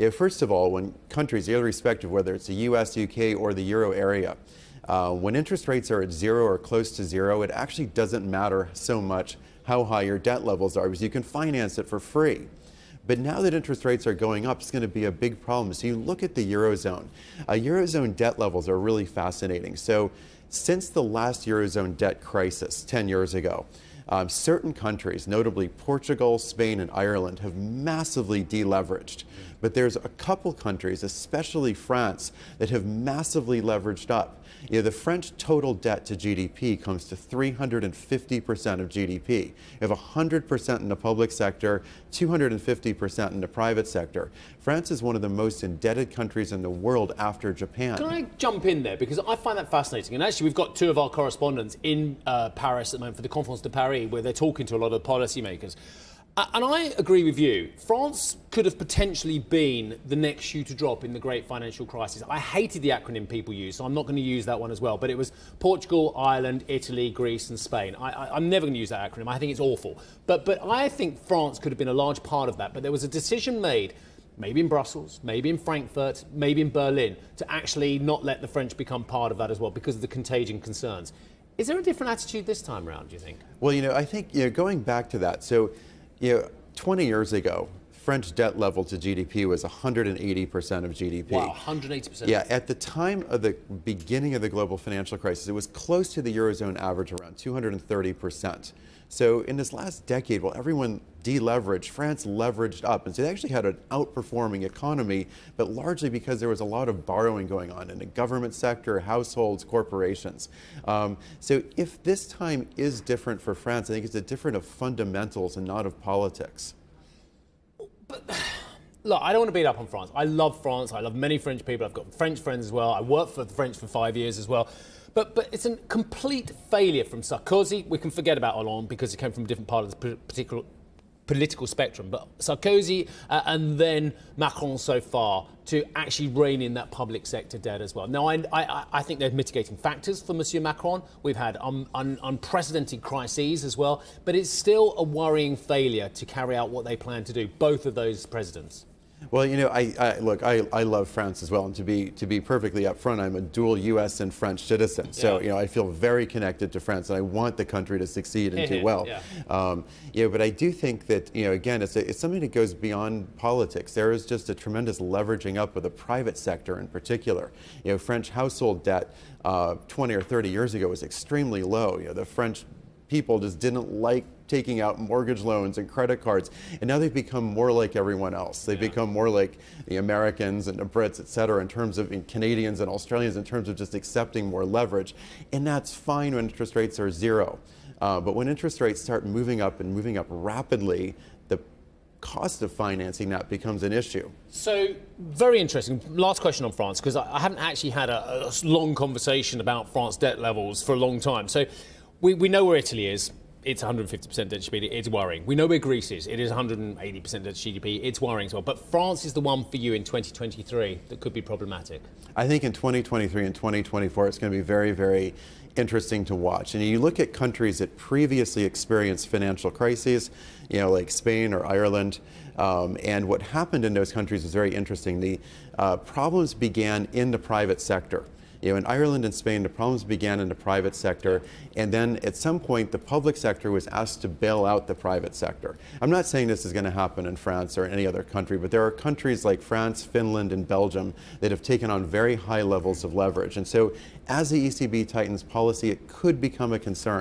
Yeah, first of all, when countries, irrespective of whether it's the US, UK, or the Euro area, when interest rates are at zero or close to zero, it actually doesn't matter so much how high your debt levels are because you can finance it for free. But now that interest rates are going up, it's going to be a big problem. So you look at the Eurozone. Eurozone debt levels are really fascinating. So since the last Eurozone debt crisis 10 years ago, certain countries, notably Portugal, Spain, and Ireland, have massively deleveraged. But there's a couple countries, especially France, that have massively leveraged up. You know, the French total debt to GDP comes to 350% of GDP. You have 100% in the public sector, 250% in the private sector. France is one of the most indebted countries in the world after Japan. Can I jump in there? Because I find that fascinating. And actually, we've got two of our correspondents in Paris at the moment for the Conference de Paris, where they're talking to a lot of policymakers. And I agree with you. France could have potentially been the next shoe to drop in the great financial crisis. I hated the acronym people use, so I'm not going to use that one as well. But it was Portugal, Ireland, Italy, Greece and Spain. I'm never going to use that acronym. I think it's awful. But I think France could have been a large part of that. But there was a decision made, maybe in Brussels, maybe in Frankfurt, maybe in Berlin, to actually not let the French become part of that as well because of the contagion concerns. Is there a different attitude this time around, do you think? Well, I think, going back to that, so, 20 years ago, French debt level to GDP was 180% of GDP. Wow, 180%. Yeah, at the time of the beginning of the global financial crisis, it was close to the Eurozone average, around 230%. So in this last decade, while everyone deleveraged, France leveraged up. And so they actually had an outperforming economy, but largely because there was a lot of borrowing going on in the government sector, households, corporations. So if this time is different for France, I think it's a different of fundamentals and not of politics. But look, I don't want to beat up on France. I love France. I love many French people. I've got French friends as well. I worked for the French for 5 years as well. But it's a complete failure from Sarkozy. We can forget about Hollande because he came from a different part of the particular political spectrum. But Sarkozy and then Macron so far to actually rein in that public sector debt as well. Now, I think there's mitigating factors for Monsieur Macron. We've had unprecedented crises as well. But it's still a worrying failure to carry out what they plan to do, both of those presidents. Well, I love France as well, and to be perfectly upfront, I'm a dual U.S. and French citizen. So, I feel very connected to France, and I want the country to succeed and do well. But I do think that, again, it's something that goes beyond politics. There is just a tremendous leveraging up of the private sector in particular. French household debt 20 or 30 years ago was extremely low. The French people just didn't like taking out mortgage loans and credit cards, and now they've become more like everyone else. They've become more like the Americans and the Brits, et cetera, in terms of Canadians and Australians, in terms of just accepting more leverage. And that's fine when interest rates are zero. But when interest rates start moving up and moving up rapidly, the cost of financing that becomes an issue. So, very interesting. Last question on France, because I haven't actually had a long conversation about France debt levels for a long time. So, we know where Italy is. It's 150% debt to GDP. It's worrying. We know where Greece is. It is 180% debt to GDP. It's worrying as well. But France is the one for you in 2023 that could be problematic. I think in 2023 and 2024, it's going to be very, very interesting to watch. And you look at countries that previously experienced financial crises, like Spain or Ireland, and what happened in those countries is very interesting. The problems began in the private sector. In Ireland and Spain, the problems began in the private sector, and then at some point, the public sector was asked to bail out the private sector. I'm not saying this is going to happen in France or any other country, but there are countries like France, Finland, and Belgium that have taken on very high levels of leverage. And so as the ECB tightens policy, it could become a concern.